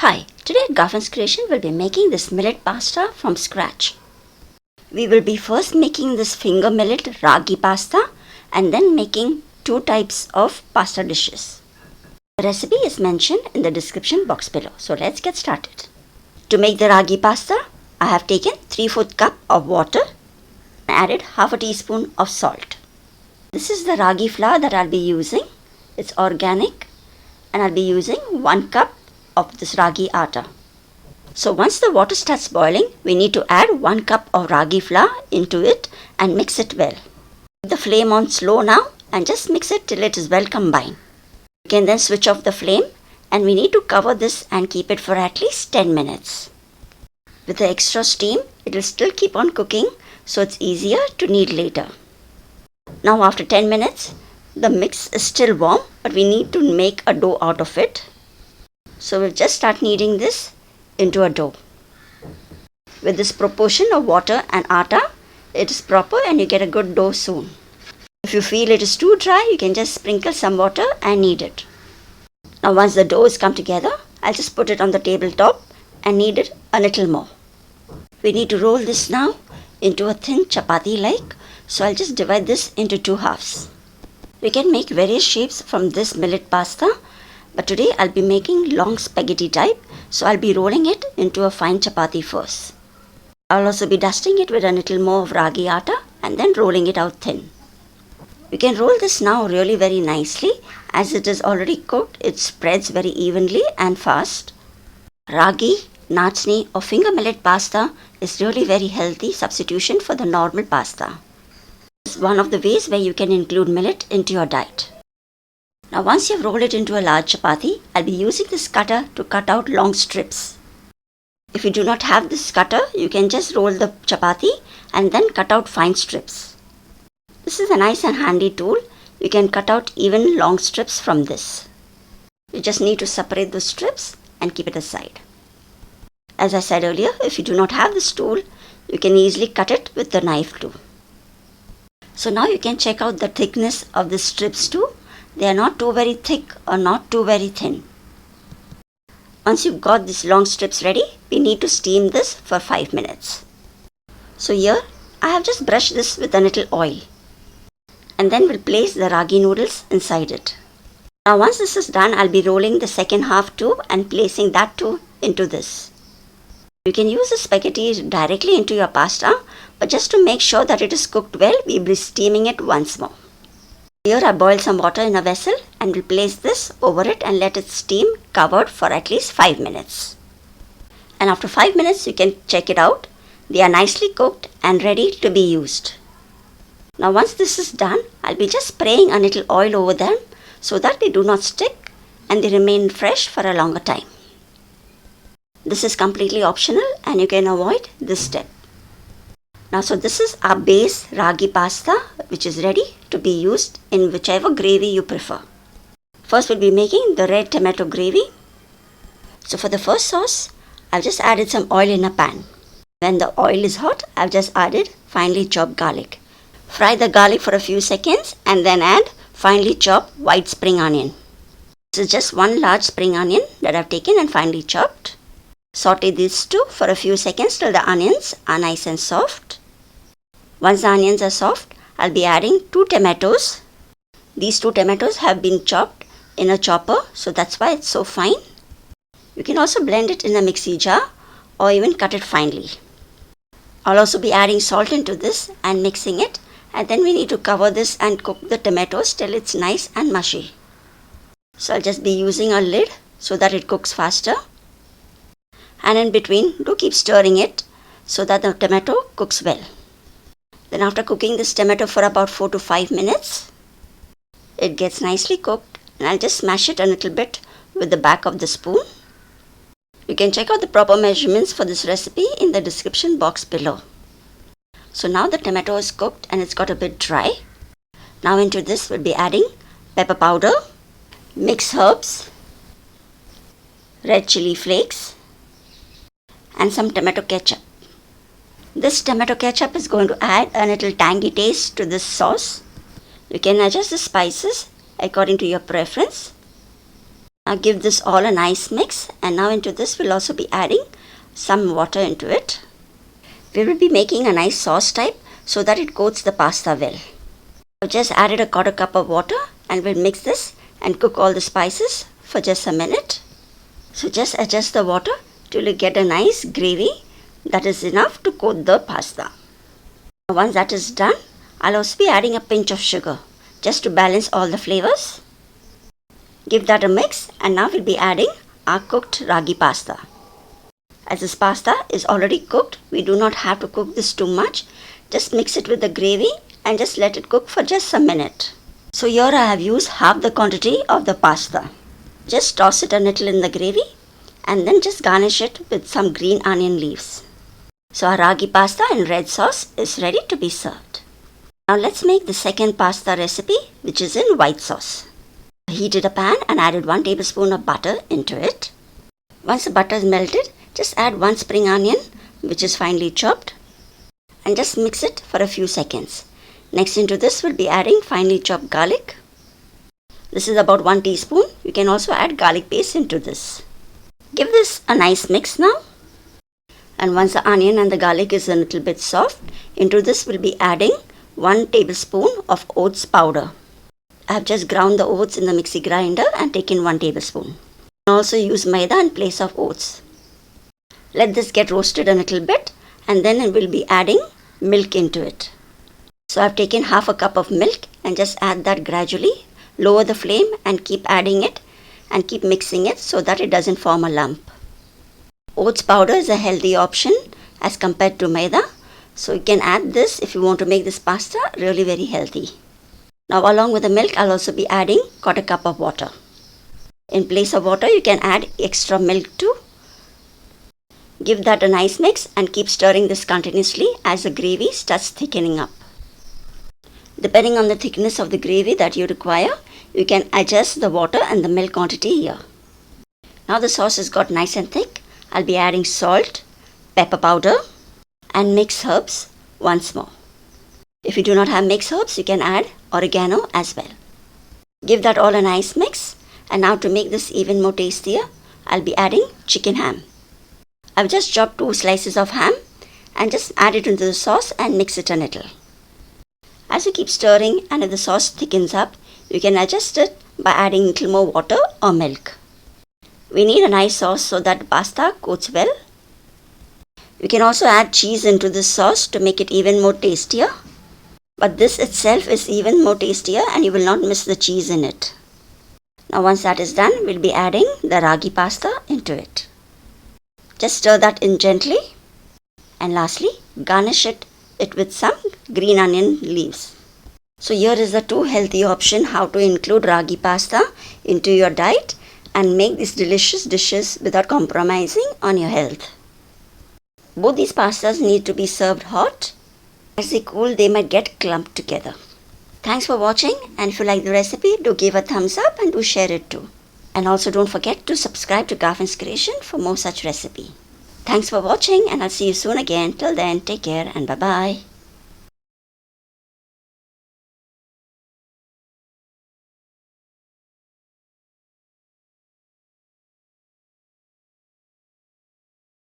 Hi, today at Garfin's Creation we'll be making this millet pasta from scratch. We will be first making this finger millet ragi pasta and then making two types of pasta dishes. The recipe is mentioned in the description box below, so let's get started. To make the ragi pasta, I have taken 3/4 cup of water and added half a teaspoon of salt. This is the ragi flour that I'll be using. It's organic and I'll be using 1 cup of this ragi atta. So once the water starts boiling, we need to add 1 cup of ragi flour into it and mix it well. Keep the flame on slow now and just mix it till it is well combined. You can then switch off the flame and we need to cover this and keep it for at least 10 minutes. With the extra steam, it will still keep on cooking, so it's easier to knead later. Now after 10 minutes, the mix is still warm, but we need to make a dough out of it. So we'll just start kneading this into a dough. With this proportion of water and atta, it is proper and you get a good dough soon. If you feel it is too dry, you can just sprinkle some water and knead it. Now once the dough is come together, I'll just put it on the tabletop and knead it a little more. We need to roll this now into a thin chapati-like, so I'll just divide this into 2 halves. We can make various shapes from this millet pasta, but today I'll be making long spaghetti type, so I'll be rolling it into a fine chapati first. I'll also be dusting it with a little more of ragi atta and then rolling it out thin. You can roll this now really very nicely. As it is already cooked, it spreads very evenly and fast. Ragi, Nachni or finger millet pasta is really very healthy substitution for the normal pasta. It's one of the ways where you can include millet into your diet. Now once you have rolled it into a large chapati, I'll be using this cutter to cut out long strips. If you do not have this cutter, you can just roll the chapati and then cut out fine strips. This is a nice and handy tool. You can cut out even long strips from this. You just need to separate the strips and keep it aside. As I said earlier, if you do not have this tool, you can easily cut it with the knife too. So now you can check out the thickness of the strips too. They are not too very thick or not too very thin. Once you've got these long strips ready, we need to steam this for 5 minutes. So here, I have just brushed this with a little oil. And then we'll place the ragi noodles inside it. Now once this is done, I'll be rolling the second half too and placing that too into this. You can use the spaghetti directly into your pasta, but just to make sure that it is cooked well, we'll be steaming it once more. Here I boiled some water in a vessel and will place this over it and let it steam covered for at least 5 minutes. And after 5 minutes you can check it out. They are nicely cooked and ready to be used. Now once this is done, I'll be just spraying a little oil over them so that they do not stick and they remain fresh for a longer time. This is completely optional and you can avoid this step. Now so this is our base ragi pasta which is ready to be used in whichever gravy you prefer. First we'll be making the red tomato gravy. So for the first sauce, I've just added some oil in a pan. When the oil is hot, I've just added finely chopped garlic. Fry the garlic for a few seconds and then add finely chopped white spring onion. This is just 1 large spring onion that I've taken and finely chopped. Saute these two for a few seconds till the onions are nice and soft. Once the onions are soft, I'll be adding 2 tomatoes. These 2 tomatoes have been chopped in a chopper, so that's why it's so fine. You can also blend it in a mixie jar or even cut it finely. I'll also be adding salt into this and mixing it, and then we need to cover this and cook the tomatoes till it's nice and mushy. So I'll just be using a lid so that it cooks faster. And in between, do keep stirring it so that the tomato cooks well. Then after cooking this tomato for about 4 to 5 minutes, it gets nicely cooked and I'll just smash it a little bit with the back of the spoon. You can check out the proper measurements for this recipe in the description box below. So now the tomato is cooked and it's got a bit dry. Now into this we'll be adding pepper powder, mixed herbs, red chilli flakes, and some tomato ketchup. This tomato ketchup is going to add a little tangy taste to this sauce. You can adjust the spices according to your preference. Now give this all a nice mix, and now into this we'll also be adding some water into it. We will be making a nice sauce type so that it coats the pasta well. I've just added a quarter cup of water and we'll mix this and cook all the spices for just a minute. So just adjust the water till you get a nice gravy that is enough to coat the pasta. Once that is done, I'll also be adding a pinch of sugar just to balance all the flavors. Give that a mix, and now we'll be adding our cooked ragi pasta. As this pasta is already cooked, we do not have to cook this too much. Just mix it with the gravy and just let it cook for just a minute. So here I have used half the quantity of the pasta. Just toss it a little in the gravy and then just garnish it with some green onion leaves. So our ragi pasta in red sauce is ready to be served. Now let's make the second pasta recipe, which is in white sauce. I heated a pan and added 1 tablespoon of butter into it. Once the butter is melted, just add 1 spring onion, which is finely chopped, and just mix it for a few seconds. Next into this we'll be adding finely chopped garlic. This is about 1 teaspoon. You can also add garlic paste into this. Give this a nice mix now. And once the onion and the garlic is a little bit soft, into this we'll be adding 1 tablespoon of oats powder. I have just ground the oats in the mixie grinder and taken 1 tablespoon. You can also use Maida in place of oats. Let this get roasted a little bit, and then we'll be adding milk into it. So I've taken half a cup of milk and just add that gradually. Lower the flame and keep adding it and keep mixing it so that it doesn't form a lump. Oats powder is a healthy option as compared to Maida. So you can add this if you want to make this pasta really very healthy. Now along with the milk, I'll also be adding quarter cup of water. In place of water, you can add extra milk too. Give that a nice mix and keep stirring this continuously as the gravy starts thickening up. Depending on the thickness of the gravy that you require, you can adjust the water and the milk quantity here. Now the sauce has got nice and thick. I'll be adding salt, pepper powder, and mixed herbs once more. If you do not have mixed herbs, you can add oregano as well. Give that all a nice mix, and now to make this even more tastier, I'll be adding chicken ham. I've just chopped 2 slices of ham and just add it into the sauce and mix it a little. As you keep stirring, and if the sauce thickens up, you can adjust it by adding a little more water or milk. We need a nice sauce so that the pasta coats well. You can also add cheese into this sauce to make it even more tastier. But this itself is even more tastier and you will not miss the cheese in it. Now once that is done, we'll be adding the ragi pasta into it. Just stir that in gently. And lastly, garnish it with some green onion leaves. So here is the 2 healthy option how to include ragi pasta into your diet and make these delicious dishes without compromising on your health. Both these pastas need to be served hot. As they cool, they might get clumped together. Thanks for watching, and if you like the recipe, do give a thumbs up and do share it too. And also don't forget to subscribe to Garfin's Creation for more such recipe. Thanks for watching, and I'll see you soon again. Till then, take care and bye-bye.